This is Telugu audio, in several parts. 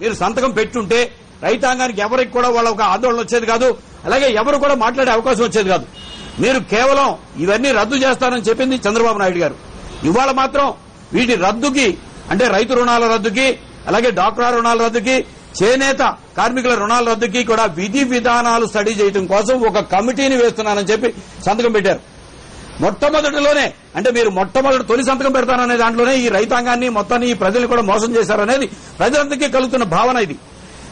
మీరు సంతకం పెట్టుంటే రైతాంగానికి ఎవరికి కూడా వాళ్ళ ఒక ఆందోళన వచ్చేది కాదు, అలాగే ఎవరు కూడా మాట్లాడే అవకాశం వచ్చేది కాదు. మీరు కేవలం ఇవన్నీ రద్దు చేస్తారని చెప్పింది చంద్రబాబు నాయుడు గారు. ఇవాళ మాత్రం వీటి రద్దుకి, అంటే రైతు రుణాల రద్దుకి, అలాగే డాక్రా రుణాల రద్దుకి, చేనేత కార్మికుల రుణాల రద్దుకి కూడా విధి విధానాలు స్టడీ చేయడం కోసం ఒక కమిటీని వేస్తున్నానని చెప్పి సంతకం పెట్టారు. మొట్టమొదటిలోనే, అంటే మీరు మొట్టమొదటి తొలి సంతకం పెడతాననే దాంట్లోనే ఈ రైతాంగాన్ని మొత్తాన్ని ఈ ప్రజలు కూడా మోసం చేశారనేది ప్రజలందరికీ కలుగుతున్న భావన ఇది.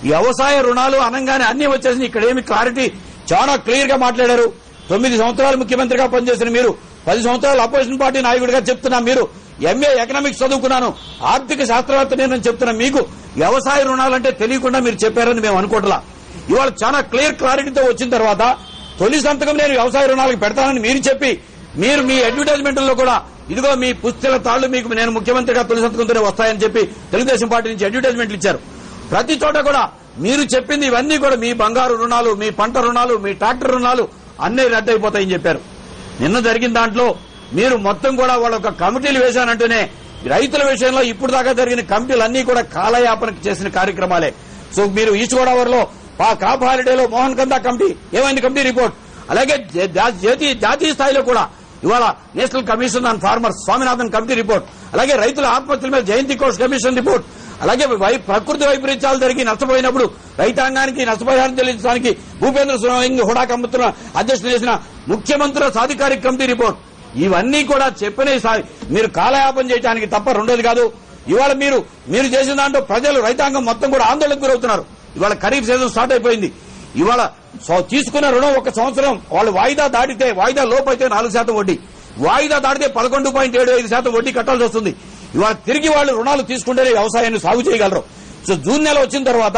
వ్యవసాయ రుణాలు అనగానే అన్ని వచ్చేసి ఇక్కడ ఏమి క్లారిటీ చాలా క్లియర్ గా మాట్లాడారు. 9 సంవత్సరాలు ముఖ్యమంత్రిగా పనిచేసిన మీరు, 10 సంవత్సరాలు అపోజిషన్ పార్టీ నాయకుడిగా చెప్తున్నా మీరు, ఎంఏ ఎకనామిక్స్ చదువుకున్నాను, ఆర్థిక శాస్త్రవేత్త నేను చెప్తున్నా మీకు వ్యవసాయ రుణాలంటే తెలియకుండా మీరు చెప్పారని మేము అనుకోవట్లా. ఇవాళ చాలా క్లారిటీతో వచ్చిన తర్వాత తొలి సంతకం నేను వ్యవసాయ రుణాలకు పెడతానని మీరు చెప్పి, మీరు మీ అడ్వర్టైజ్మెంట్లో కూడా ఇదిగో మీ పుస్తల తాళ్లు మీకు నేను ముఖ్యమంత్రిగా తొలి సంతకంతోనే వస్తాయని చెప్పి తెలుగుదేశం పార్టీ నుంచి అడ్వర్టైజ్మెంట్లు ఇచ్చారు. ప్రతి చోట కూడా మీరు చెప్పింది ఇవన్నీ కూడా మీ బంగారు రుణాలు, మీ పంట రుణాలు, మీ ట్రాక్టర్ రుణాలు అన్నీ రద్దయిపోతాయని చెప్పారు. నిన్న జరిగిన దాంట్లో మీరు మొత్తం కూడా వాళ్ళ ఒక కమిటీలు వేశానంటేనే రైతుల విషయంలో ఇప్పుడు దాకా జరిగిన కమిటీలన్నీ కూడా కాలయాపన చేసిన కార్యక్రమాలే. సో మీరు ఈస్ట్ గోదావరిలో క్రాప్ హాలిడేలో మోహన్ కందా కమిటీ ఏమైంది కమిటీ రిపోర్ట్, అలాగే జాతీయ స్థాయిలో కూడా ఇవాళ national commission on farmers Swaminathan committee report, అలాగే రైతుల ఆత్మహత్యల మీద జయంతి ఘోష్ కమిషన్ రిపోర్ట్, అలాగే ప్రకృతి వైపరీత్యాలు జరిగి నష్టపోయినప్పుడు రైతాంగానికి నష్టపరిహారం చెల్లించడానికి భూపేంద్ర సింగ్ హుడా కమిటీ అధ్యక్షత చేసిన ముఖ్యమంత్రుల సాధికారిక కమిటీ రిపోర్ట్, ఇవన్నీ కూడా చెప్పిన మీరు కాలయాపన చేయడానికి తప్ప రెండోది కాదు. ఇవాళ మీరు చేసిన దాంట్లో ప్రజలు రైతాంగం మొత్తం కూడా ఆందోళనకు గురవుతున్నారు. ఇవాళ ఖరీఫ్ సీజన్ స్టార్ట్ అయిపోయింది. ఇవాళ తీసుకున్న రుణం ఒక సంవత్సరం వాళ్ళు వాయిదా లోపైతే 4% వడ్డీ, వాయిదా దాటితే 11.75% వడ్డీ కట్టాల్సి వస్తుంది. ఇవాళ తిరిగి వాళ్ళు రుణాలు తీసుకుంటేనే వ్యవసాయాన్ని సాగు చేయగలరు. సో జూన్ నెల వచ్చిన తర్వాత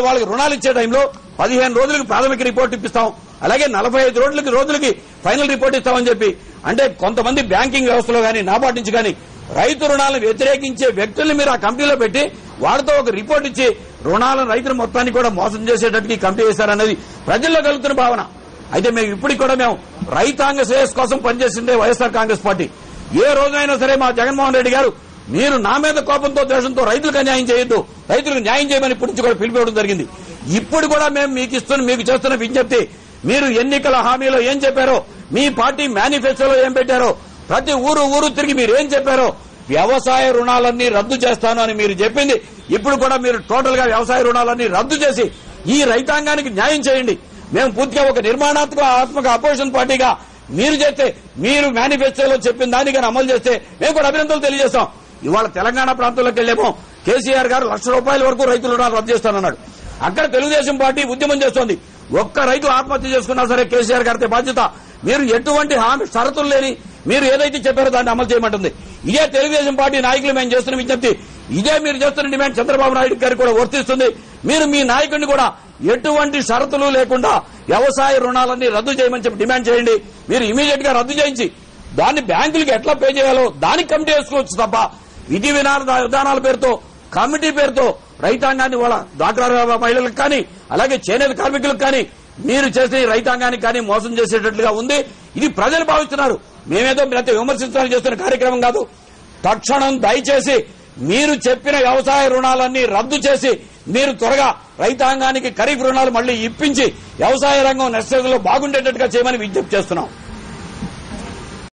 వాళ్ళకి రుణాలు ఇచ్చే టైంలో 15 రోజులకి ప్రాథమిక రిపోర్ట్ ఇప్పిస్తాం, అలాగే 45 రోజులకి ఫైనల్ రిపోర్ట్ ఇస్తామని చెప్పి, అంటే కొంతమంది బ్యాంకింగ్ వ్యవస్థలో గానీ నాబార్డు నుంచి గానీ రైతు రుణాలను వ్యతిరేకించే వ్యక్తుల్ని మీరు ఆ కమిటీలో పెట్టి వారితో ఒక రిపోర్ట్ ఇచ్చి రుణాలను రైతుల మొత్తాన్ని కూడా మోసం చేసేటట్టుగా కమిటీ వేశారనేది ప్రజల్లో కలుగుతున్న భావన. అయితే ఇప్పటికి కూడా మేము రైతాంగ శ్రేయస్ కోసం పనిచేసిందే వైఎస్ఆర్ కాంగ్రెస్ పార్టీ. ఏ రోజైనా సరే మా జగన్మోహన్ రెడ్డి గారు మీరు నా మీద కోపంతో ద్వేషంతో రైతులకు అన్యాయం చేయొద్దు, రైతులకు న్యాయం చేయమని ఇప్పటి నుంచి కూడా పిలిపివ్వడం జరిగింది. ఇప్పుడు కూడా మేము మీకు చేస్తున్న విజ్ఞప్తి, మీరు ఎన్నికల హామీలో ఏం చెప్పారో, మీ పార్టీ మేనిఫెస్టోలో ఏం పెట్టారో, ప్రతి ఊరు తిరిగి మీరు ఏం చెప్పారో, వ్యవసాయ రుణాలన్నీ రద్దు చేస్తాను అని మీరు చెప్పింది ఇప్పుడు కూడా మీరు టోటల్ గా వ్యవసాయ రుణాలన్నీ రద్దు చేసి ఈ రైతాంగానికి న్యాయం చేయండి. మేము పూర్తిగా ఒక నిర్మాణాత్మక అపోజిషన్ పార్టీగా మీరు చేస్తే, మీరు మేనిఫెస్టోలో చెప్పిన దాన్ని కానీ అమలు చేస్తే మేము కూడా అభినందనలు తెలియజేస్తాం. ఇవాళ తెలంగాణ ప్రాంతంలోకి వెళ్లేమో కేసీఆర్ గారు ₹1,00,000 వరకు రైతుల రుణాలు రద్దు చేస్తానన్నాడు. అక్కడ తెలుగుదేశం పార్టీ ఉద్యమం చేస్తోంది. ఒక్క రైతు ఆత్మహత్య చేసుకున్నా సరే కేసీఆర్ గారితో బాధ్యత. మీరు ఎటువంటి షరతులు లేని మీరు ఏదైతే చెప్పారో దాన్ని అమలు చేయమంటుంది. ఇదే తెలుగుదేశం పార్టీ నాయకులు మేము చేస్తున్న విజ్ఞప్తి, ఇదే మీరు చేస్తున్న డిమాండ్ చంద్రబాబు నాయుడు గారికి కూడా వర్తిస్తుంది. మీరు మీ నాయకుడిని కూడా ఎటువంటి షరతులు లేకుండా వ్యవసాయ రుణాలన్నీ రద్దు చేయమని చెప్పి డిమాండ్ చేయండి. మీరు ఇమీడియట్ గా రద్దు చేయించి దాన్ని బ్యాంకులకు ఎట్లా పే చేయాలో దానికి కమిటీ వేసుకోవచ్చు తప్ప విధి విధానాల పేరుతో కమిటీ పేరుతో రైతాంగాన్ని వాళ్ళ డ్వాక్రా మహిళలకు కానీ అలాగే చేనేత కార్మికులకు కానీ మీరు చేసే రైతాంగానికి కానీ మోసం చేసేటట్లుగా ఉంది. ఇది ప్రజలు భావిస్తున్నారు. మేమేదో విమర్శించడానికి చేస్తున్న కార్యక్రమం కాదు. తక్షణం దయచేసి మీరు చెప్పిన వ్యవసాయ రుణాలన్నీ రద్దు చేసి మీరు త్వరగా రైతాంగానికి ఖరీఫ్ రుణాలు మళ్లీ ఇప్పించి వ్యవసాయ రంగం నెక్స్ట్ బాగుండేటట్టుగా చేయమని విజ్ఞప్తి చేస్తున్నాం.